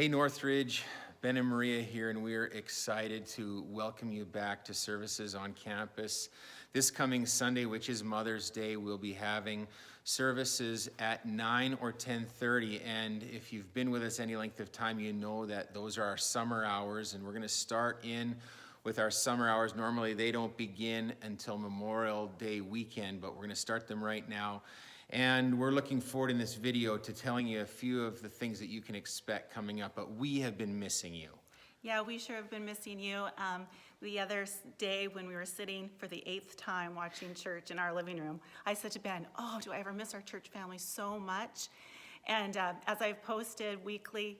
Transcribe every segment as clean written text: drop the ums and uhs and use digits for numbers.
Hey Northridge, Ben and Maria here, and we're excited to welcome you back to services on campus. This coming Sunday, which is Mother's Day, we'll be having services at 9 or 10:30, and if you've been with us any length of time, you know that those are our summer hours, and we're going to start in with our summer hours. Normally they don't begin until Memorial Day weekend, but we're going to start them right now. And we're looking forward in this video to telling you a few of the things that you can expect coming up, but we have been missing you. Yeah, we sure have been missing you. The other day when we were sitting for the 8th time watching church in our living room, I said to Ben, oh, do I ever miss our church family so much? And as I've posted weekly,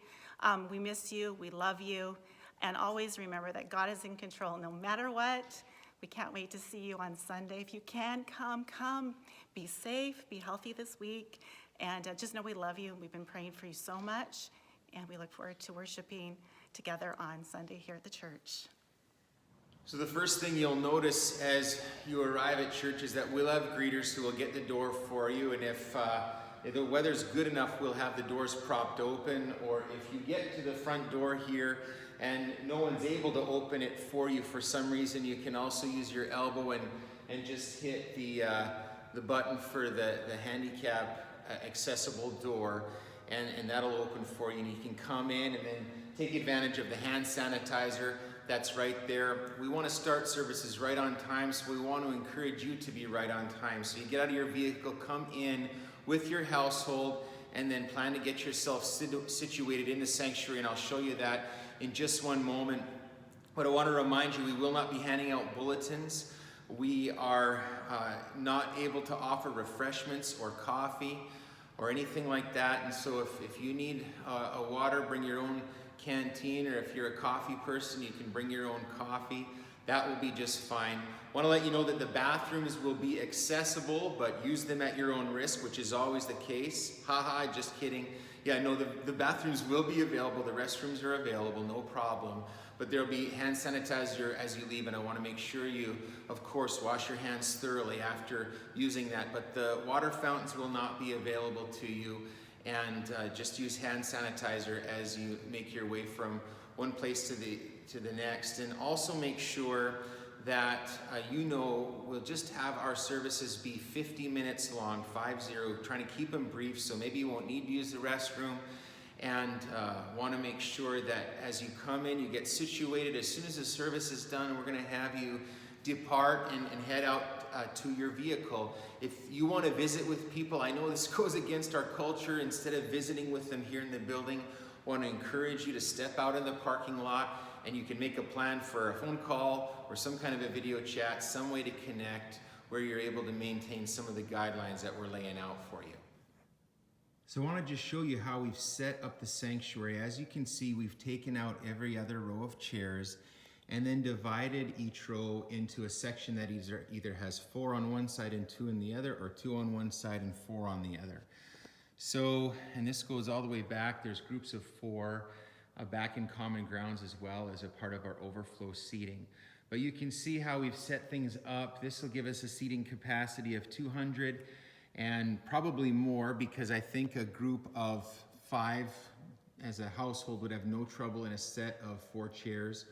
we miss you, we love you, and always remember that God is in control no matter what. We can't wait to see you on Sunday. If you can, come. Be safe, be healthy this week, and just know we love you. We've been praying for you so much, and we look forward to worshiping together on Sunday here at the church. So the first thing you'll notice as you arrive at church is that we'll have greeters who will get the door for you, and if the weather's good enough, we'll have the doors propped open, or if you get to the front door here and no one's able to open it for you for some reason, you can also use your elbow and just hit the button for the handicap accessible door, and that'll open for you, and you can come in and then take advantage of the hand sanitizer that's right there. We want to start services right on time, so we want to encourage you to be right on time. So you get out of your vehicle, come in with your household, and then plan to get yourself situated in the sanctuary, and I'll show you that in just one moment. But I want to remind you, we will not be handing out bulletins. We are not able to offer refreshments or coffee or anything like that, and so if you need a water, bring your own canteen, or if you're a coffee person, you can bring your own coffee. That will be just fine. I want to let you know that the bathrooms will be accessible, but use them at your own risk, which is always the case. Haha, just kidding. Yeah, no, the bathrooms will be available. The restrooms are available, no problem. But there'll be hand sanitizer as you leave, and I want to make sure you, of course, wash your hands thoroughly after using that. But the water fountains will not be available to you, and just use hand sanitizer as you make your way from one place to the next. And also make sure that we'll just have our services be 50 minutes long, 50, trying to keep them brief, so maybe you won't need to use the restroom, and want to make sure that as you come in, you get situated. As soon as the service is done, we're going to have you depart and head out to your vehicle. If you want to visit with people, I know this goes against our culture. Instead of visiting with them here in the building, I want to encourage you to step out in the parking lot, and you can make a plan for a phone call or some kind of a video chat, some way to connect where you're able to maintain some of the guidelines that we're laying out for you. So I want to just show you how we've set up the sanctuary. As you can see, we've taken out every other row of chairs and then divided each row into a section that either has 4 on one side and 2 on the other, or 2 on one side and 4 on the other. So, and this goes all the way back. There's groups of 4 back in common grounds as well as a part of our overflow seating. But you can see how we've set things up. This will give us a seating capacity of 200 and probably more, because I think a group of 5 as a household would have no trouble in a set of 4 chairs,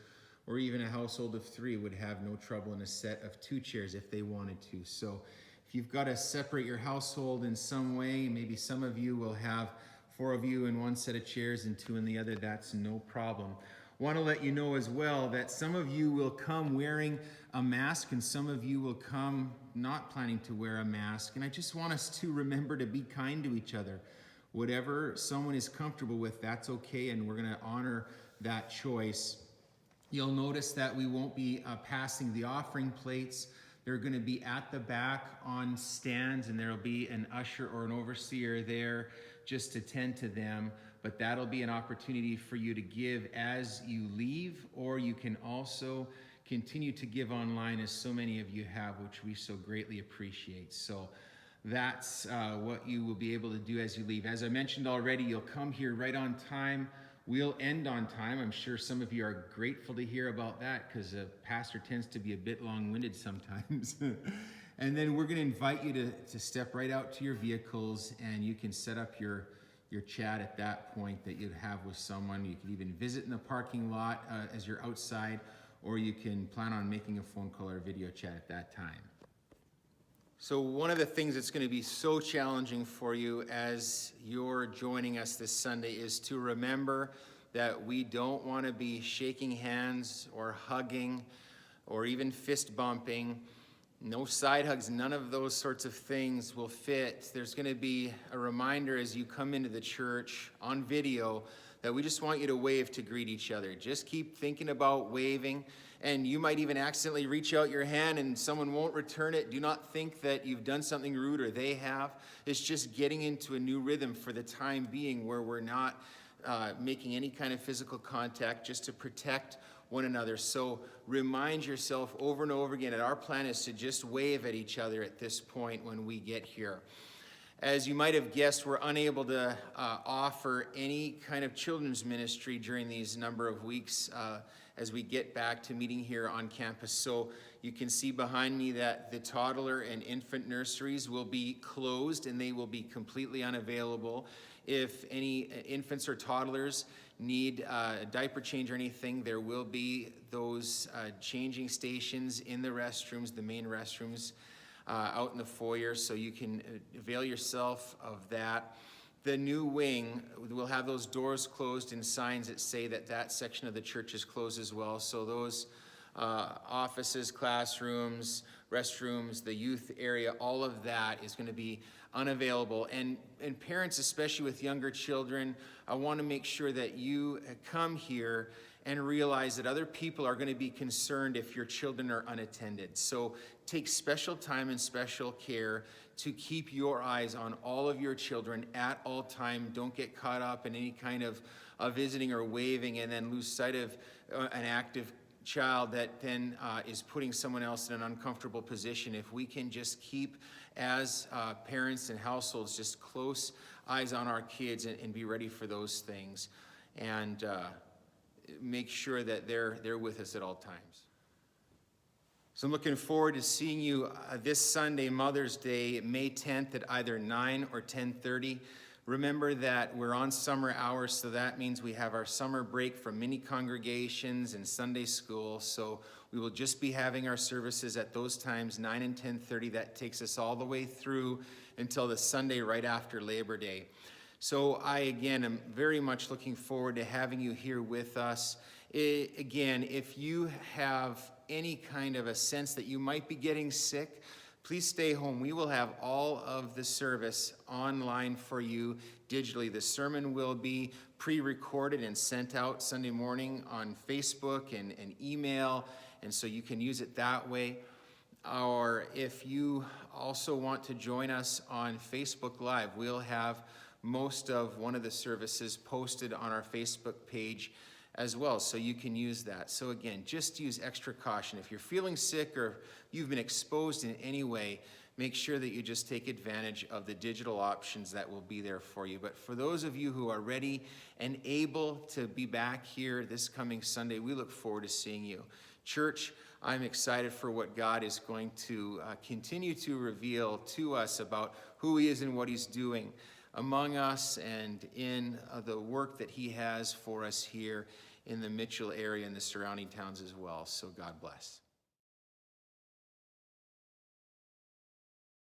or even a household of 3 would have no trouble in a set of 2 chairs if they wanted to. So if you've got to separate your household in some way, maybe some of you will have 4 of you in one set of chairs and 2 in the other, that's no problem. Want to let you know as well that some of you will come wearing a mask, and some of you will come not planning to wear a mask. And I just want us to remember to be kind to each other. Whatever someone is comfortable with, that's okay, and we're going to honor that choice. You'll notice that we won't be passing the offering plates. They're going to be at the back on stands, and there'll be an usher or an overseer there just to tend to them. But that'll be an opportunity for you to give as you leave, or you can also continue to give online, as so many of you have, which we so greatly appreciate. So that's what you will be able to do as you leave. As I mentioned already, you'll come here right on time. We'll end on time. I'm sure some of you are grateful to hear about that, because a pastor tends to be a bit long-winded sometimes. And then we're going to invite you to step right out to your vehicles, and you can set up your your chat at that point that you'd have with someone. You could even visit in the parking lot as you're outside, or you can plan on making a phone call or video chat at that time. So one of the things that's going to be so challenging for you as you're joining us this Sunday is to remember that we don't want to be shaking hands or hugging or even fist bumping. No side hugs, none of those sorts of things will fit. There's going to be a reminder as you come into the church on video that we just want you to wave to greet each other. Just keep thinking about waving, and you might even accidentally reach out your hand and someone won't return it. Do not think that you've done something rude or they have. It's just getting into a new rhythm for the time being where we're not making any kind of physical contact, just to protect one another. So remind yourself over and over again that our plan is to just wave at each other at this point when we get here. As you might have guessed, we're unable to offer any kind of children's ministry during these number of weeks as we get back to meeting here on campus. So you can see behind me that the toddler and infant nurseries will be closed and they will be completely unavailable. If any infants or toddlers need a diaper change or anything, there will be those changing stations in the restrooms, the main restrooms, out in the foyer, so you can avail yourself of that. The new wing will have those doors closed and signs that say that that section of the church is closed as well. So those offices, classrooms, restrooms, the youth area, all of that is going to be unavailable. And parents, especially with younger children, I want to make sure that you come here and realize that other people are going to be concerned if your children are unattended. So take special time and special care to keep your eyes on all of your children at all time. Don't get caught up in any kind of visiting or waving and then lose sight of an active child that then is putting someone else in an uncomfortable position. If we can just keep, as parents and households, just close eyes on our kids and be ready for those things, and make sure that they're with us at all times. So I'm looking forward to seeing you this Sunday, Mother's Day, May 10th at either 9 or 10:30. Remember that we're on summer hours, so that means we have our summer break from many congregations and Sunday school. So we will just be having our services at those times, 9 and 10:30. That takes us all the way through until the Sunday right after Labor Day. So I, again, am very much looking forward to having you here with us. Again, if you have any kind of a sense that you might be getting sick, please stay home. We will have all of the service online for you digitally. The sermon will be pre-recorded and sent out Sunday morning on Facebook and email, and so you can use it that way. Or if you also want to join us on Facebook Live, we'll have most of one of the services posted on our Facebook page as well, so you can use that. So again, just use extra caution. If you're feeling sick or you've been exposed in any way, make sure that you just take advantage of the digital options that will be there for you. But for those of you who are ready and able to be back here this coming Sunday, we look forward to seeing you. Church, I'm excited for what God is going to continue to reveal to us about who He is and what He's doing among us and in the work that He has for us here in the Mitchell area and the surrounding towns as well. So God bless.